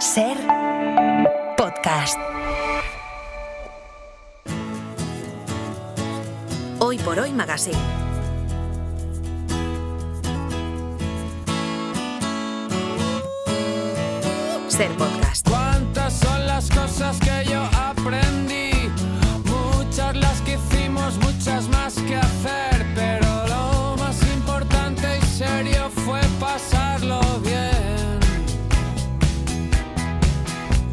Ser podcast. Hoy por Hoy Magazine. Ser podcast. ¿Cuántas son las cosas que yo aprendí? Muchas las que hicimos, muchas más que hacer, pero lo más importante y serio fue pasarlo bien.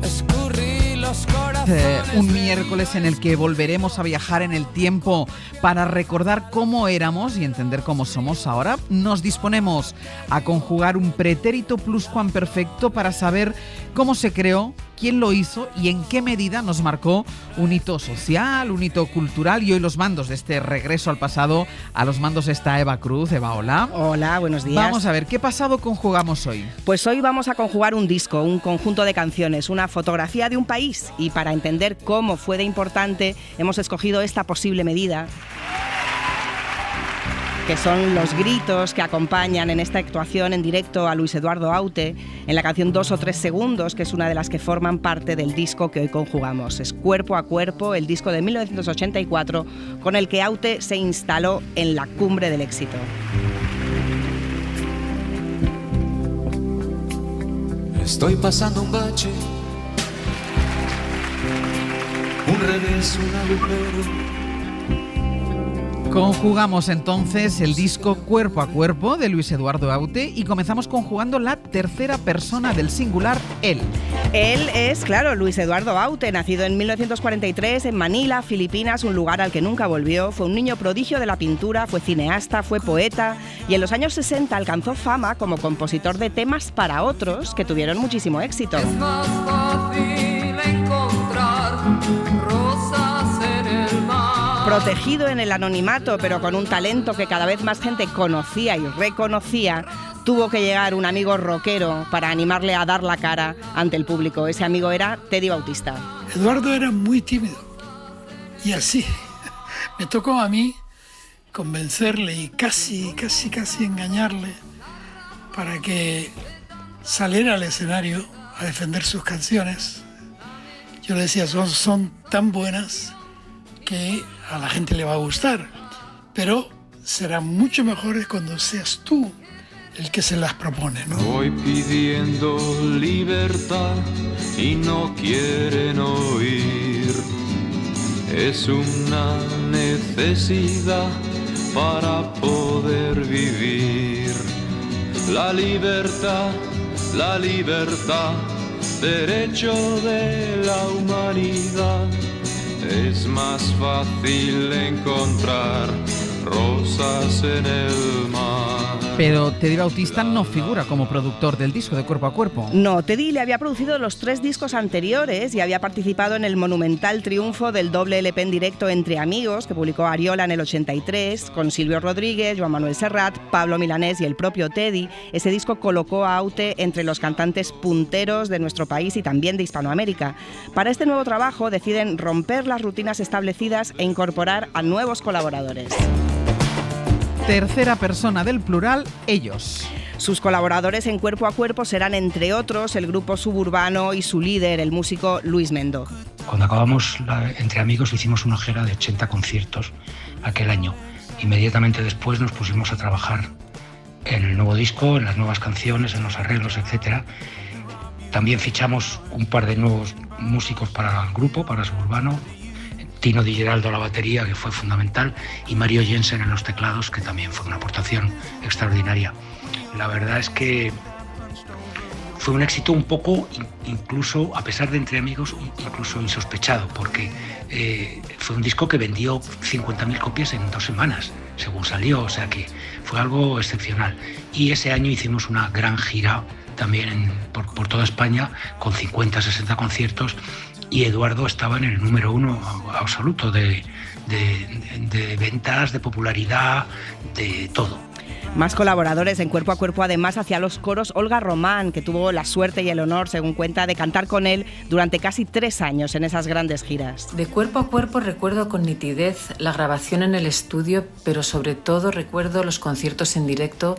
Escurrí los corazones. Un miércoles en el que volveremos a viajar en el tiempo para recordar cómo éramos y entender cómo somos ahora. Nos disponemos a conjugar un pretérito pluscuamperfecto para saber cómo se creó, quién lo hizo y en qué medida nos marcó un hito social, un hito cultural. Y hoy los mandos de este regreso al pasado, a los mandos está Eva Cruz. Eva, hola. Hola, buenos días. Vamos a ver, ¿qué pasado conjugamos hoy? Pues hoy vamos a conjugar un disco, un conjunto de canciones, una fotografía de un país. Y para entender cómo fue de importante, hemos escogido esta posible medida, que son los gritos que acompañan en esta actuación en directo a Luis Eduardo Aute en la canción 2 o 3 segundos, que es una de las que forman parte del disco que hoy conjugamos. Es Cuerpo a Cuerpo, el disco de 1984 con el que Aute se instaló en la cumbre del éxito. Estoy pasando un bache, un revés, un agujero. Conjugamos entonces el disco Cuerpo a Cuerpo de Luis Eduardo Aute y comenzamos conjugando la tercera persona del singular él. Él es, claro, Luis Eduardo Aute, nacido en 1943 en Manila, Filipinas, un lugar al que nunca volvió. Fue un niño prodigio de la pintura, fue cineasta, fue poeta y en los años 60 alcanzó fama como compositor de temas para otros que tuvieron muchísimo éxito. Es más fácil encontrar rosas en el mar. Protegido en el anonimato, pero con un talento que cada vez más gente conocía y reconocía, tuvo que llegar un amigo rockero para animarle a dar la cara ante el público. Ese amigo era Teddy Bautista. Eduardo era muy tímido y así me tocó a mí convencerle y casi engañarle para que saliera al escenario a defender sus canciones. Yo le decía, son tan buenas que a la gente le va a gustar, pero serán mucho mejores cuando seas tú el que se las propone, ¿no? Voy pidiendo libertad y no quieren oír. Es una necesidad para poder vivir. La libertad, derecho de la humanidad. Es más fácil encontrar rosas en el mar. Pero Teddy Bautista no figura como productor del disco de Cuerpo a Cuerpo. No, Teddy le había producido los 3 discos anteriores y había participado en el monumental triunfo del doble LP en directo Entre Amigos, que publicó Ariola en el 83, con Silvio Rodríguez, Joan Manuel Serrat, Pablo Milanés y el propio Teddy. Ese disco colocó a Aute entre los cantantes punteros de nuestro país y también de Hispanoamérica. Para este nuevo trabajo deciden romper las rutinas establecidas e incorporar a nuevos colaboradores. Tercera persona del plural, ellos. Sus colaboradores en Cuerpo a Cuerpo serán, entre otros, el grupo Suburbano y su líder, el músico Luis Mendo. Cuando acabamos Entre Amigos hicimos una gira de 80 conciertos aquel año. Inmediatamente después nos pusimos a trabajar en el nuevo disco, en las nuevas canciones, en los arreglos, etc. También fichamos un par de nuevos músicos para el grupo, para Suburbano. Tino Di Geraldo a la batería, que fue fundamental, y Mario Jensen en los teclados, que también fue una aportación extraordinaria. La verdad es que fue un éxito un poco, incluso, a pesar de Entre Amigos, incluso insospechado, porque fue un disco que vendió 50.000 copias en 2 semanas, según salió, o sea que fue algo excepcional. Y ese año hicimos una gran gira también por toda España, con 50-60 conciertos, y Eduardo estaba en el número 1 absoluto de ventas, de popularidad, de todo. Más colaboradores en Cuerpo a Cuerpo, además, hacia los coros Olga Román, que tuvo la suerte y el honor, según cuenta, de cantar con él durante casi 3 años en esas grandes giras. De Cuerpo a Cuerpo recuerdo con nitidez la grabación en el estudio, pero sobre todo recuerdo los conciertos en directo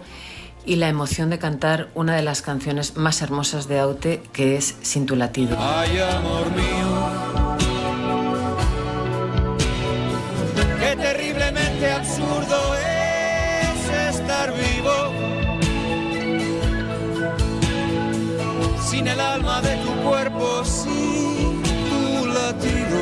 y la emoción de cantar una de las canciones más hermosas de Aute, que es Sin tu latido. Ay, amor mío, qué terriblemente absurdo es estar vivo sin el alma de tu cuerpo, sin tu latido.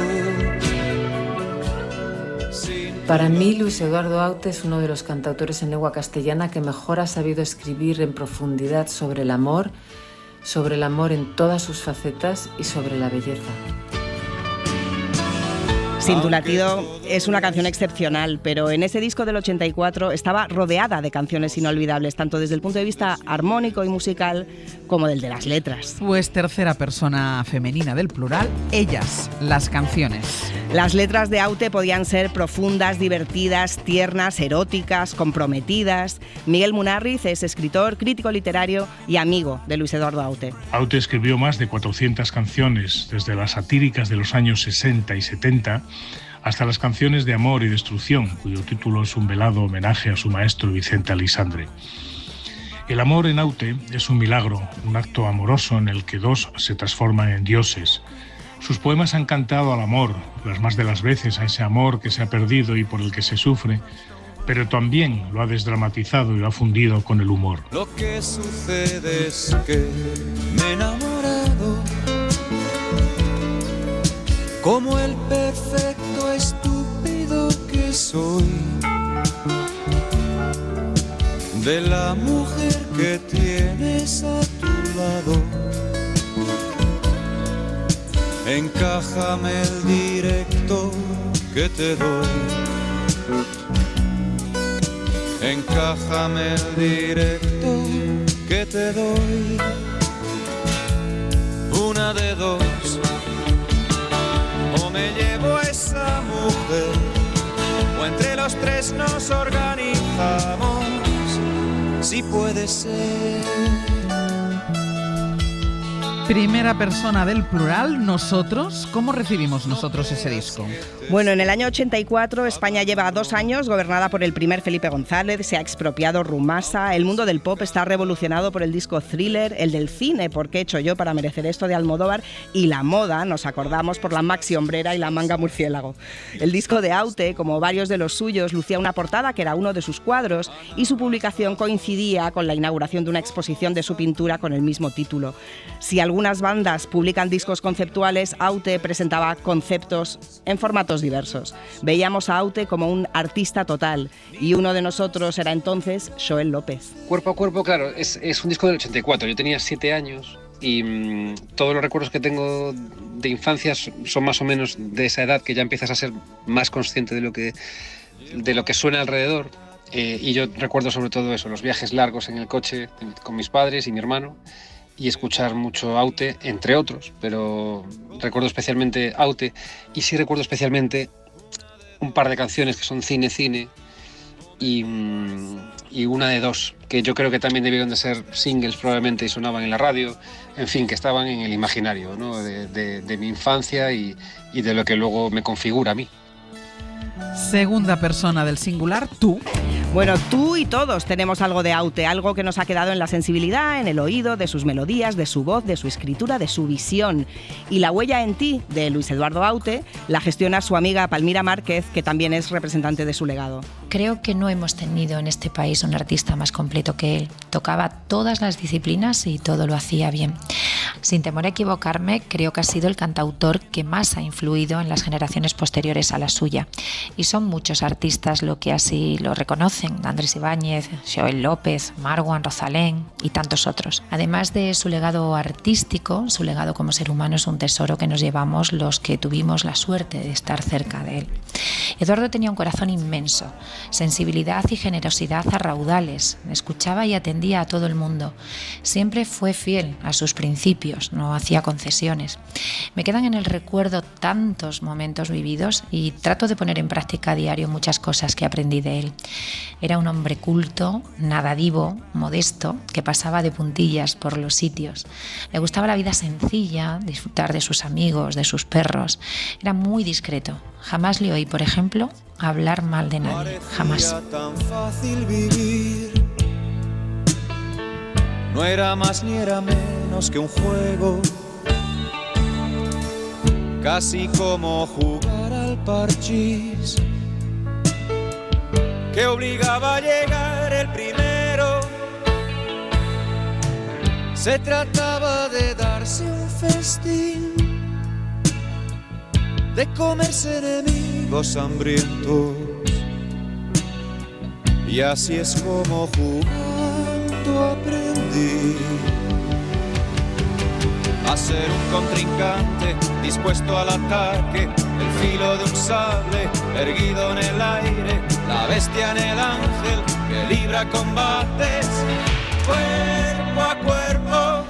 Para mí, Luis Eduardo Aute es uno de los cantautores en lengua castellana que mejor ha sabido escribir en profundidad sobre el amor en todas sus facetas y sobre la belleza. Sin tu latido es una canción excepcional, pero en ese disco del 84 estaba rodeada de canciones inolvidables, tanto desde el punto de vista armónico y musical como del de las letras. Pues tercera persona femenina del plural, ellas, las canciones. Las letras de Aute podían ser profundas, divertidas, tiernas, eróticas, comprometidas. Miguel Munarriz es escritor, crítico literario y amigo de Luis Eduardo Aute. Aute escribió más de 400 canciones, desde las satíricas de los años 60 y 70 hasta las canciones de amor y destrucción, cuyo título es un velado homenaje a su maestro Vicente Aleixandre. El amor en Aute es un milagro, un acto amoroso en el que dos se transforman en dioses. Sus poemas han cantado al amor, las más de las veces a ese amor que se ha perdido y por el que se sufre, pero también lo ha desdramatizado y lo ha fundido con el humor. Lo que sucede es que me he enamorado como el perfecto estúpido que soy de la mujer que tienes a tu lado. Encájame el directo que te doy. Encájame el directo que te doy. Una de dos. O me llevo a esa mujer, o entre los tres nos organizamos, si puede ser. Primera persona del plural, nosotros. ¿Cómo recibimos nosotros ese disco? Bueno, en el año 84 España lleva 2 años gobernada por el primer Felipe González, se ha expropiado Rumasa, el mundo del pop está revolucionado por el disco Thriller, el del cine, ¿por qué he hecho yo para merecer esto?, de Almodóvar, y la moda, nos acordamos, por la maxi hombrera y la manga murciélago. El disco de Aute, como varios de los suyos, lucía una portada que era uno de sus cuadros y su publicación coincidía con la inauguración de una exposición de su pintura con el mismo título. Si algunas bandas publican discos conceptuales, Aute presentaba conceptos en formatos diversos. Veíamos a Aute como un artista total y uno de nosotros era entonces Joel López. Cuerpo a cuerpo, claro, es un disco del 84. Yo tenía 7 años y todos los recuerdos que tengo de infancia son más o menos de esa edad, que ya empiezas a ser más consciente de lo que suena alrededor. Y yo recuerdo sobre todo eso, los viajes largos en el coche con mis padres y mi hermano, y escuchar mucho Aute, entre otros, pero recuerdo especialmente Aute, y sí recuerdo especialmente un par de canciones que son Cine, y una de dos, que yo creo que también debieron de ser singles probablemente y sonaban en la radio, en fin, que estaban en el imaginario, ¿no?, de mi infancia y de lo que luego me configura a mí. Segunda persona del singular, tú. Bueno, tú y todos tenemos algo de Aute, algo que nos ha quedado en la sensibilidad, en el oído, de sus melodías, de su voz, de su escritura, de su visión. Y La huella en ti, de Luis Eduardo Aute, la gestiona su amiga Palmira Márquez, que también es representante de su legado. Creo que no hemos tenido en este país un artista más completo que él. Tocaba todas las disciplinas y todo lo hacía bien. Sin temor a equivocarme, creo que ha sido el cantautor que más ha influido en las generaciones posteriores a la suya. Y son muchos artistas los que así lo reconocen. Andrés Ibáñez, Joel López, Marwan, Rosalén y tantos otros. Además de su legado artístico, su legado como ser humano es un tesoro que nos llevamos los que tuvimos la suerte de estar cerca de él. Eduardo tenía un corazón inmenso, sensibilidad y generosidad a raudales, escuchaba y atendía a todo el mundo. Siempre fue fiel a sus principios, no hacía concesiones. Me quedan en el recuerdo tantos momentos vividos y trato de poner en práctica a diario muchas cosas que aprendí de él. Era un hombre culto, nadadivo, modesto, que pasaba de puntillas por los sitios. Le gustaba la vida sencilla, disfrutar de sus amigos, de sus perros. Era muy discreto. Jamás le oí, por ejemplo, hablar mal de nadie. Jamás. Tan fácil vivir no era más ni era menos que un juego, casi como jugar al parchís, que obligaba a llegar el primero. Se trataba de darse un festín, de comerse enemigos hambrientos, y así es como jugando aprendí a ser un contrincante dispuesto al ataque, el filo de un sable erguido en el aire, la bestia en el ángel que libra combates cuerpo a cuerpo.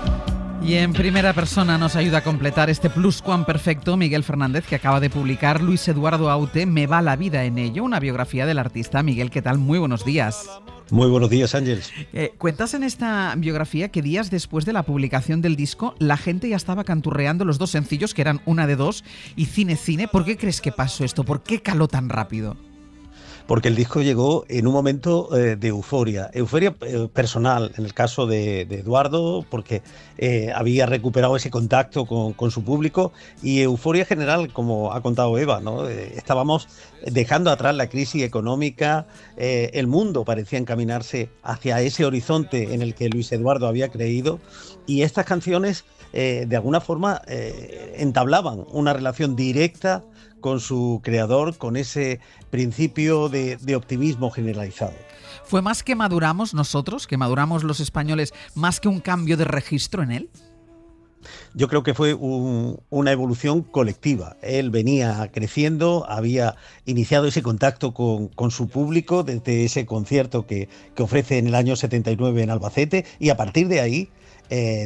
Y en primera persona nos ayuda a completar este pluscuamperfecto Miguel Fernández, que acaba de publicar Luis Eduardo Aute, Me va la vida en ello, una biografía del artista. Miguel, ¿qué tal? Muy buenos días. Muy buenos días, Ángeles. Cuentas en esta biografía que días después de la publicación del disco, la gente ya estaba canturreando los dos sencillos, que eran Una de dos y Cine Cine. ¿Por qué crees que pasó esto? ¿Por qué caló tan rápido? Porque el disco llegó en un momento de euforia personal, en el caso de Eduardo, porque había recuperado ese contacto con su público, y euforia general, como ha contado Eva, ¿no? Estábamos dejando atrás la crisis económica, el mundo parecía encaminarse hacia ese horizonte en el que Luis Eduardo había creído, y estas canciones de alguna forma entablaban una relación directa con su creador, con ese principio de optimismo generalizado. ¿Fue más que maduramos nosotros, que maduramos los españoles, más que un cambio de registro en él? Yo creo que fue una evolución colectiva. Él venía creciendo, había iniciado ese contacto con su público desde ese concierto que ofrece en el año 79 en Albacete, y a partir de ahí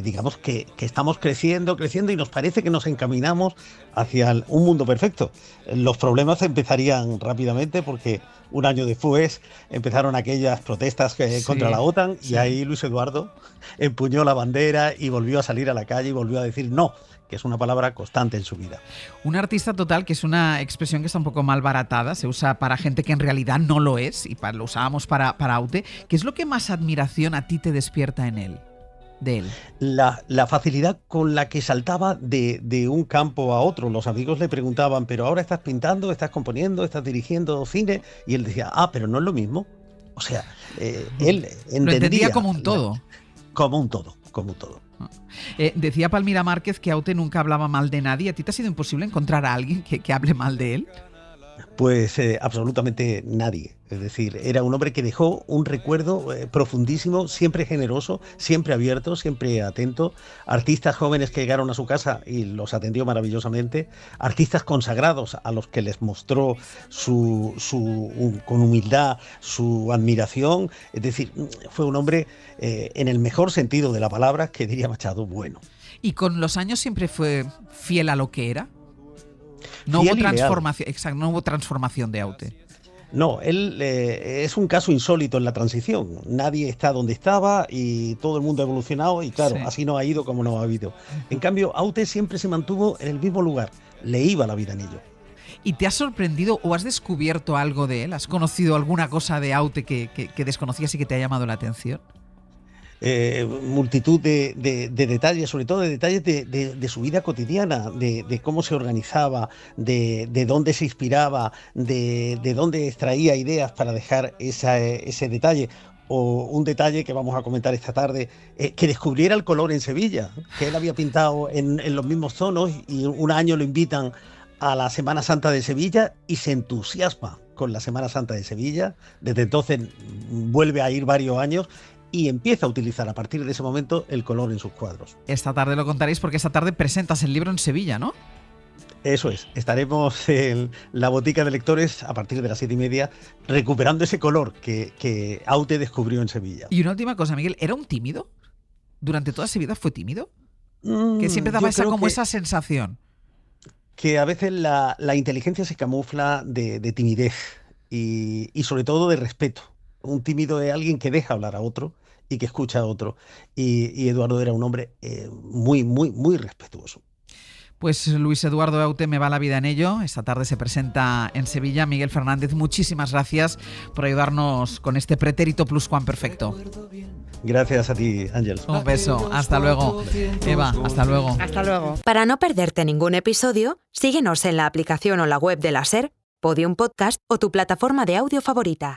digamos que estamos creciendo y nos parece que nos encaminamos hacia un mundo perfecto. Los problemas empezarían rápidamente, porque un año después empezaron aquellas protestas contra la OTAN, y ahí Luis Eduardo empuñó la bandera y volvió a salir a la calle y volvió a decir no, que es una palabra constante en su vida. Un artista total, que es una expresión que está un poco malbaratada, se usa para gente que en realidad no lo es, y lo usábamos para Aute. ¿Qué es lo que más admiración a ti te despierta en él? De él. La facilidad con la que saltaba de un campo a otro. Los amigos le preguntaban, pero ahora estás pintando, estás componiendo, estás dirigiendo cine, y él decía, pero no es lo mismo. O sea, él entendía como un todo. Como un todo. Decía Palmira Márquez que Aute nunca hablaba mal de nadie. ¿A ti te ha sido imposible encontrar a alguien que hable mal de él? Pues absolutamente nadie. Es decir, era un hombre que dejó un recuerdo profundísimo, siempre generoso, siempre abierto, siempre atento. Artistas jóvenes que llegaron a su casa y los atendió maravillosamente. Artistas consagrados a los que les mostró con humildad su admiración. Es decir, fue un hombre en el mejor sentido de la palabra, que diría Machado, bueno. ¿Y con los años siempre fue fiel a lo que era? No hubo transformación, exacto, no hubo transformación de Aute. No, él es un caso insólito en la transición. Nadie está donde estaba y todo el mundo ha evolucionado, y claro, así no ha ido como no ha habido. En cambio, Aute siempre se mantuvo en el mismo lugar, le iba la vida en ello. ¿Y te has sorprendido o has descubierto algo de él? ¿Has conocido alguna cosa de Aute que desconocías y que te ha llamado la atención? Multitud de detalles, sobre todo de detalles de su vida cotidiana, de cómo se organizaba, de dónde se inspiraba, de dónde extraía ideas para dejar ese detalle. O un detalle que vamos a comentar esta tarde, que descubriera el color en Sevilla, que él había pintado en los mismos tonos, y un año lo invitan a la Semana Santa de Sevilla y se entusiasma con la Semana Santa de Sevilla. Desde entonces vuelve a ir varios años y empieza a utilizar a partir de ese momento el color en sus cuadros. Esta tarde lo contaréis, porque esta tarde presentas el libro en Sevilla, ¿no? Eso es, estaremos en la botica de lectores a partir de las 7:30 recuperando ese color que Aute descubrió en Sevilla. Y una última cosa, Miguel, ¿era un tímido? ¿Durante toda su vida fue tímido? Que siempre daba esa sensación. Que a veces la inteligencia se camufla de timidez y sobre todo de respeto. Un tímido es alguien que deja hablar a otro y que escucha a otro. Y Eduardo era un hombre muy, muy, muy respetuoso. Pues Luis Eduardo Aute me va la vida en ello. Esta tarde se presenta en Sevilla. Miguel Fernández, muchísimas gracias por ayudarnos con este pretérito pluscuamperfecto. Gracias a ti, Ángel. Un beso. Hasta luego. Eva, hasta luego. Hasta luego. Para no perderte ningún episodio, síguenos en la aplicación o la web de la SER, Podium Podcast o tu plataforma de audio favorita.